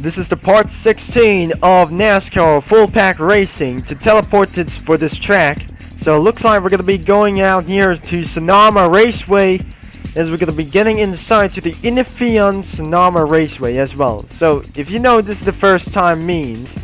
This is the part 16 of NASCAR Full Pack Racing to teleport for this track. So it looks like we're going to be going out here to Sonoma Raceway, as we're going to be getting inside to the Infineon Sonoma Raceway as well. So if you know this is the first time means,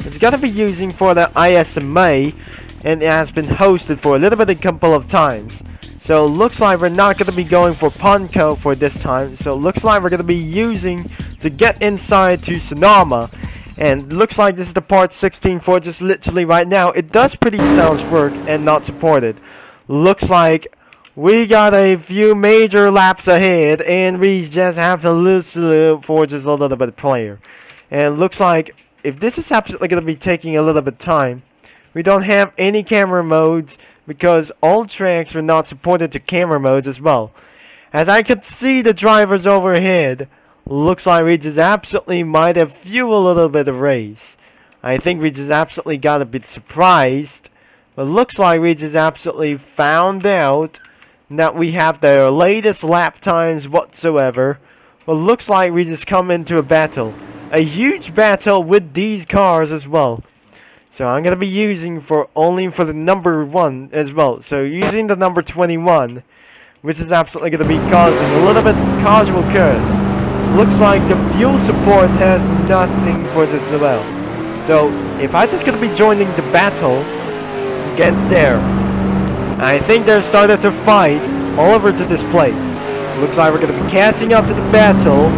it's going to be using for the ISMA, and it has been hosted for a little bit, a couple of times. So it looks like we're not going to be going for Punco for this time. So it looks like we're going to be using to get inside to Sonoma. And it looks like this is the part 16 for just literally right now. It does pretty sounds work and not supported. Looks like we got a few major laps ahead, and we just have to listen for just a little bit of player. And it looks like if this is absolutely going to be taking a little bit of time, we don't have any camera modes because all tracks are not supported to camera modes as well. As I could see the drivers overhead, looks like we just absolutely might have fueled a little bit of race. I think we just absolutely got a bit surprised, but looks like we just absolutely found out that we have the latest lap times whatsoever. But looks like we just come into a battle. A huge battle with these cars as well. So I'm going to be using only for the number 1 as well. So using the number 21, which is absolutely going to be causing a little bit casual curse. Looks like the fuel support has nothing for this as well. So if I just going to be joining the battle against there, I think they're starting to fight all over to this place. Looks like we're going to be catching up to the battle,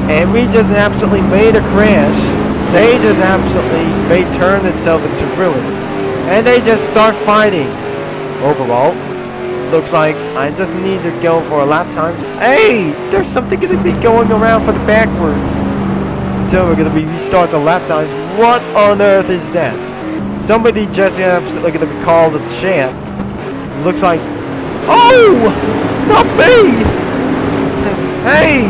and we just absolutely made a crash. They just absolutely may turn itself into ruin, and they just start fighting. Overall, looks like I just need to go for a lap time. Hey, there's something going to be going around for the backwards until we're going to be restart the lap times. What on earth is that? Somebody just absolutely going to be called a champ. Looks like, oh, not me. Hey,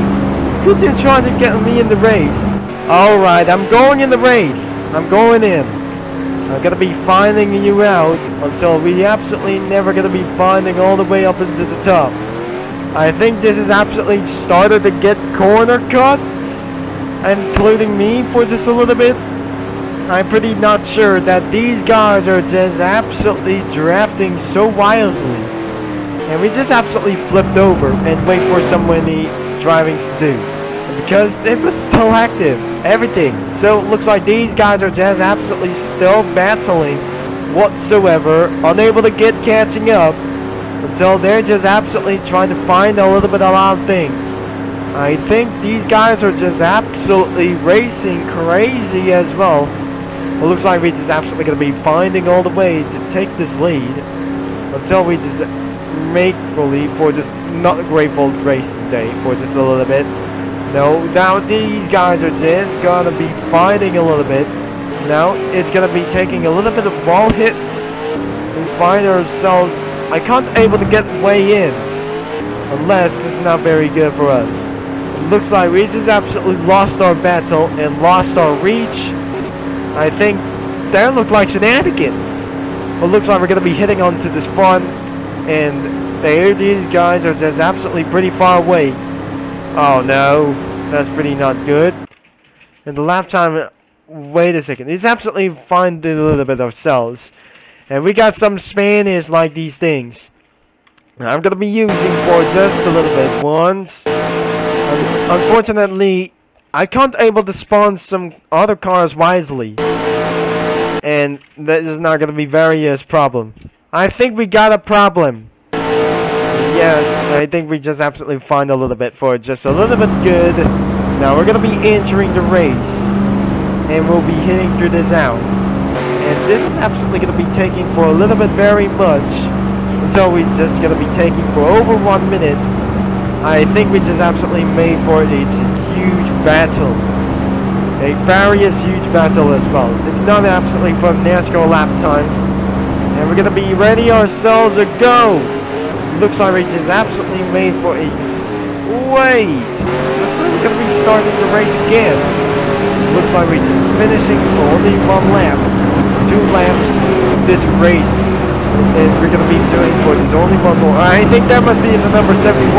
who's been trying to get me in the race? Alright, I'm going in the race. I'm going in. I'm gonna be finding you out until we absolutely never gonna be finding all the way up into the top. I think this is absolutely started to get corner cuts, including me for just a little bit. I'm pretty not sure that these guys are just absolutely drafting so wildly. And we just absolutely flipped over and wait for somebody driving to do. Because it was still active, everything. So it looks like these guys are just absolutely still battling whatsoever, unable to get catching up until they're just absolutely trying to find a little bit of odd things. I think these guys are just absolutely racing crazy as well. It looks like we're just absolutely going to be finding all the way to take this lead until we just make fully for just not grateful racing day for just a little bit. No, now these guys are just gonna be fighting a little bit. Now it's gonna be taking a little bit of wall hits and find ourselves. I can't able to get way in unless this is not very good for us. It looks like we just absolutely lost our battle and lost our reach. I think that looked like Shenanigans. It looks like we're gonna be hitting onto this front, and these guys are just absolutely pretty far away. Oh no, that's pretty not good. And the lap time, wait a second, it's absolutely finding a little bit ourselves. And we got some Spanish like these things. I'm going to be using for just a little bit once. Unfortunately, I can't able to spawn some other cars wisely. And that is not going to be various problem. I think we got a problem. Yes, I think we just absolutely find a little bit for just a little bit good. Now we're going to be entering the race, and we'll be hitting through this out. And this is absolutely going to be taking for a little bit very much until we just going to be taking for over 1 minute. I think we just absolutely made for it. It's a huge battle. A various huge battle as well. It's not absolutely from NASCAR lap times. And we're going to be ready ourselves to go. Looks like we just absolutely made for a... Wait! Looks like we're going to be starting the race again. Looks like we're just finishing for only 1 lap. 2 laps of this race. And we're going to be doing for this only 1 more. I think that must be the number 71.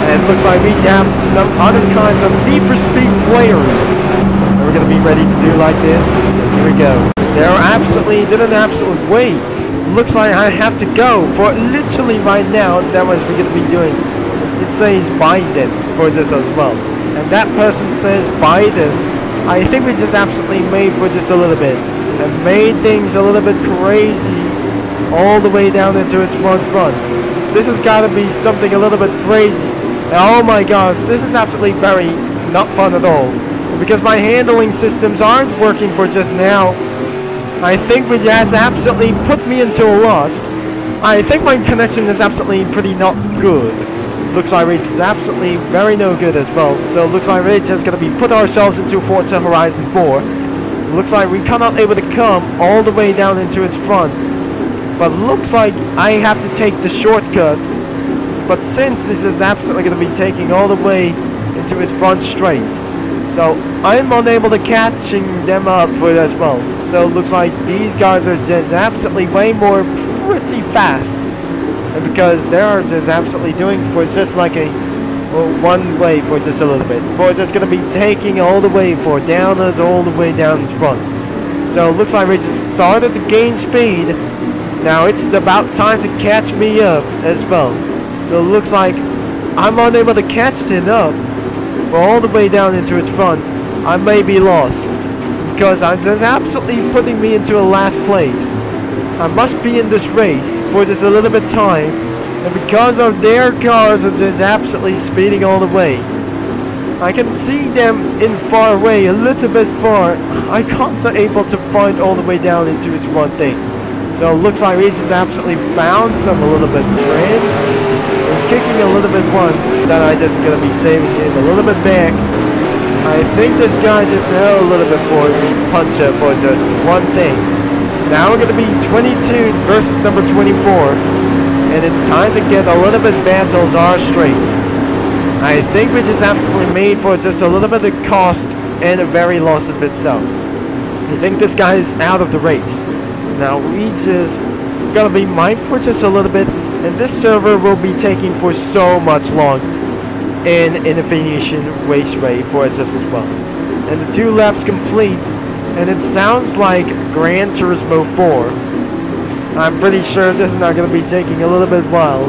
And it looks like we have some other kinds of Need for Speed players like this. So here we go. They're absolutely did an absolute wait. Looks like I have to go for literally right now. That was we're gonna be doing. It says Biden for this as well, and that person says Biden. I think we just absolutely made for just a little bit and made things a little bit crazy all the way down into its front. This has got to be something a little bit crazy. Oh my gosh, this is absolutely very not fun at all. Because my handling systems aren't working for just now. I think it has absolutely put me into a loss. I think my connection is absolutely pretty not good. Looks like it's absolutely very no good as well. So looks like we're just going to be put ourselves into Forza Horizon 4. Looks like we cannot able to come all the way down into its front. But looks like I have to take the shortcut. But since this is absolutely going to be taking all the way into its front straight, so I'm unable to catching them up for it as well. So it looks like these guys are just absolutely way more pretty fast. And because they are just absolutely doing for just like a one way for just a little bit. For just going to be taking all the way for down us all the way down its front. So it looks like we just started to gain speed. Now it's about time to catch me up as well. So it looks like I'm unable to catch it up for all the way down into its front. I may be lost because I'm just absolutely putting me into a last place. I must be in this race for just a little bit time, and because of their cars are just absolutely speeding all the way. I can see them in far away, a little bit far. I can't able to find all the way down into its front thing. So it looks like we just absolutely found some a little bit friends. I'm kicking a little bit once, that I just gonna be saving him a little bit back. I think this guy just held a little bit for me, punch it for just one thing. Now we're gonna be 22 versus number 24, and it's time to get a little bit battles are straight. I think we just absolutely made for just a little bit of cost and a very loss of itself. I think this guy is out of the race. Now we just gotta be mindful just a little bit, and this server will be taking for so much long in Infinity Raceway for it just as well. And the 2 laps complete, and it sounds like Gran Turismo 4. I'm pretty sure this is not gonna be taking a little bit while.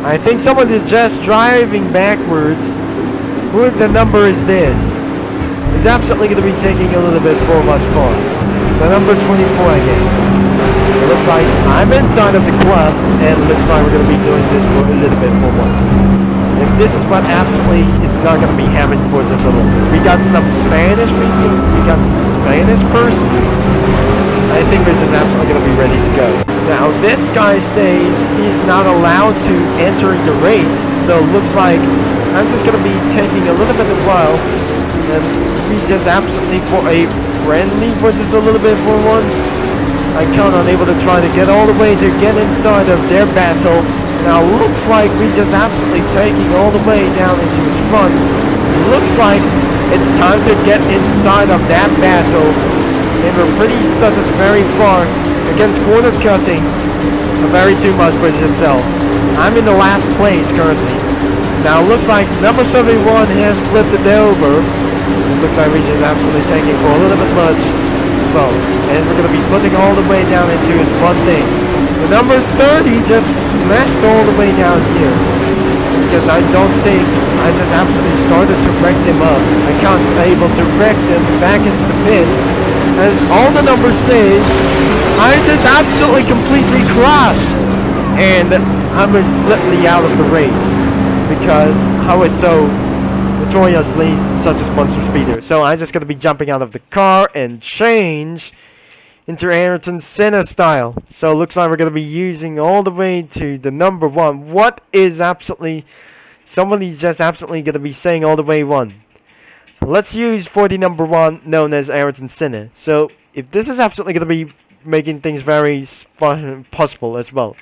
I think someone is just driving backwards. Who the number is this? It's absolutely gonna be taking a little bit for much fun. The number 24, I guess. It looks like I'm inside of the club, and it looks like we're going to be doing this for a little bit for once. If this is what absolutely, it's not going to be happening for just a little bit. We got some Spanish people, we got some Spanish persons. I think we're just absolutely going to be ready to go. Now, this guy says he's not allowed to enter the race, so it looks like I'm just going to be taking a little bit of a while, and we just absolutely for a friendly for just a little bit for once. I count on able to try to get all the way to get inside of their battle. Now looks like we just absolutely taking all the way down into its front. Looks like it's time to get inside of that battle. And we're pretty such as very far against corner cutting. Very too much for itself. I'm in the last place currently. Now looks like number 71 has flipped it over. Looks like we just absolutely taking for a little bit much. So, and we're going to be putting all the way down into his front thing. The number 30 just smashed all the way down here. Because I don't think I just absolutely started to wreck them up. I can't be able to wreck them back into the pits. And all the numbers say, I just absolutely completely crashed. And I'm slightly out of the race. Because I was so notoriously such a monster speeder. So I'm just going to be jumping out of the car and change into Ayrton Senna style. So it looks like we're going to be using all the way to the number 1. What is absolutely, somebody's just absolutely going to be saying all the way 1. Let's use for the number 1 known as Ayrton Senna. So if this is absolutely going to be making things very possible as well.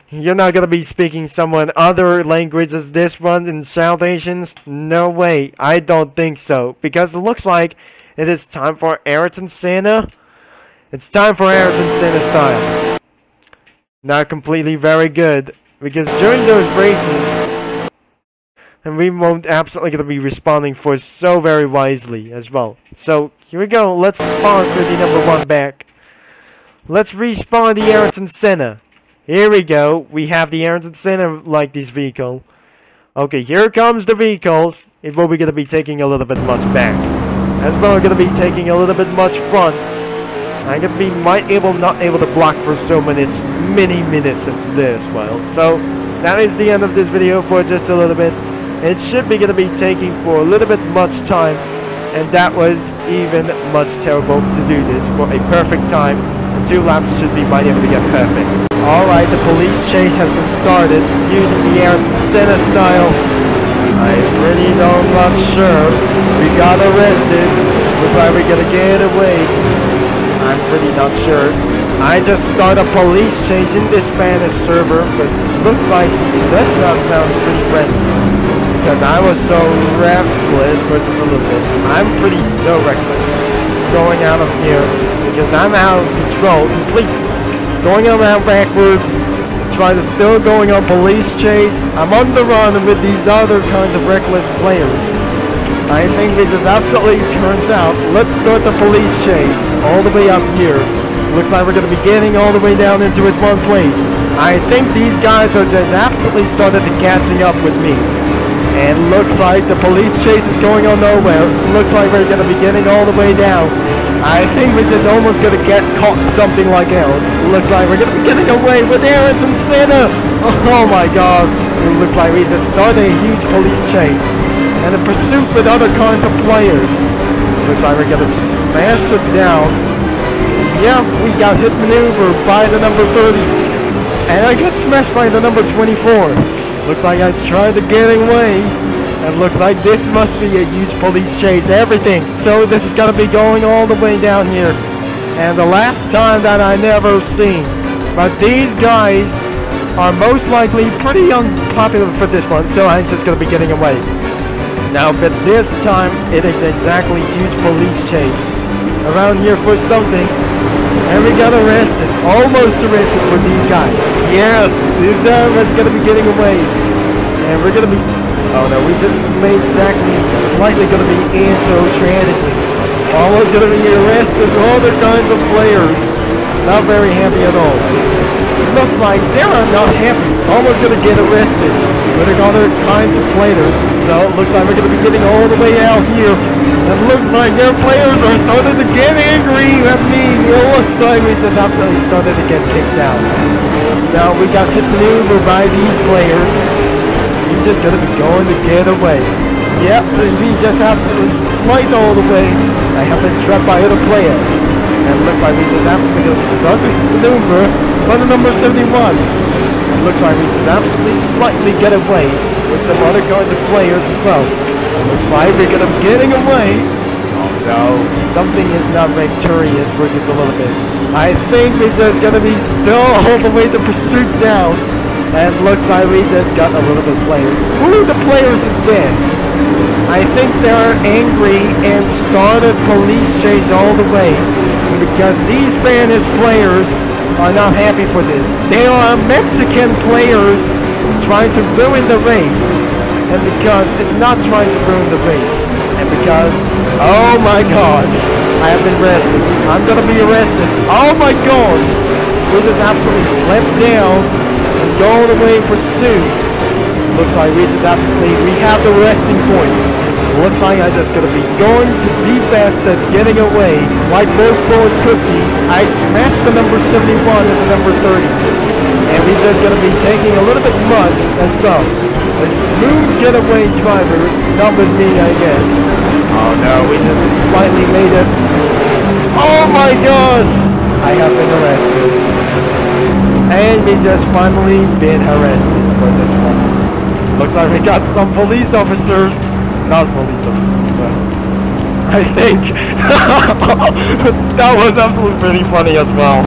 You're not going to be speaking someone other language as this one in South Asians? No way. I don't think so. Because it looks like it is time for Ayrton Senna. It's time for Ayrton Senna style. Not completely very good. Because during those races, and we won't absolutely gonna be responding for so very wisely as well. So here we go. Let's spawn for the number 1 back. Let's respawn the Ayrton Senna. Here we go. We have the Ayrton Senna like this vehicle. Okay, here comes the vehicles. It will be gonna be taking a little bit much back. As well, we're gonna be taking a little bit much front. I'm gonna be not able to block for so many minutes as this well. So that is the end of this video for just a little bit. It should be gonna be taking for a little bit much time, and that was even much terrible to do this for a perfect time. And 2 laps should be might able to get perfect. Alright, the police chase has been started using the Ayrton Senna style. I'm really not sure. We got arrested. Looks like we're gonna get away. I'm pretty not sure. I just started a police chase in this Spanish server, but looks like it does not sound pretty friendly. Because I was so reckless for just a little bit. I'm pretty so reckless going out of here because I'm out of control completely. Going around backwards, trying to still going on police chase. I'm on the run with these other kinds of reckless players. I think it just absolutely turns out. Let's start the police chase all the way up here. Looks like we're going to be getting all the way down into his one place. I think these guys are just absolutely started to catching up with me. And looks like the police chase is going on nowhere. Looks like we're going to be getting all the way down. I think we're just almost going to get caught something like else. Looks like we're going to be getting away with Ayrton Senna. Oh my gosh. It looks like we just started a huge police chase. And a pursuit with other kinds of players. Looks like we're going to smash it down. Yeah, we got hit maneuver by the number 30. And I got smashed by the number 24. Looks like I tried to get away. And looks like this must be a huge police chase. Everything. So this is going to be going all the way down here. And the last time that I never seen. But these guys are most likely pretty unpopular for this one. So I'm just going to be getting away. Now, but this time, it is exactly huge police chase around here for something, and we got arrested, almost arrested for these guys. Yes, this guy was gonna be getting away, and we're gonna be, oh no, we just made slightly gonna be tragically, almost gonna be arrested with other kinds of players, not very happy at all. It looks like they are not happy, almost gonna get arrested with other kinds of players. So it looks like we're going to be getting all the way out here. It looks like their players are starting to get angry at me. It looks like we just absolutely started to get kicked out. Now we got hit maneuver by these players. We're just going to be going to get away. Yep, we just absolutely slide all the way. I have been trapped by other players. And it looks like we just absolutely going to start the maneuver by the number 71. It looks like we just absolutely slightly get away with some other kinds of players as well. Looks like we're gonna be getting away. Oh no, something is not victorious for just a little bit. I think we're just gonna be still all the way to pursuit down. And looks like we just got a little bit of players. Who are the players is this? I think they're angry and started police chase all the way. Because these Spanish players are not happy for this. They are Mexican players trying to ruin the race, and because it's not trying to ruin the race, and because, oh my god, I have been arrested. I'm gonna be arrested. Oh my gosh, we just absolutely slept down and go all the way in pursuit. Looks like we have the resting point. Looks like I'm just gonna be going to be best at getting away. Like Boat Forward Cookie, I smashed the number 71 and the number 30. And we're just gonna be taking a little bit much as well. A smooth getaway driver, not with me, I guess. Oh no, we just slightly made it. Oh my gosh! I have been arrested. And we just finally been arrested for this one. Looks like we got some police officers. Not police officers, but I think that was absolutely pretty funny as well.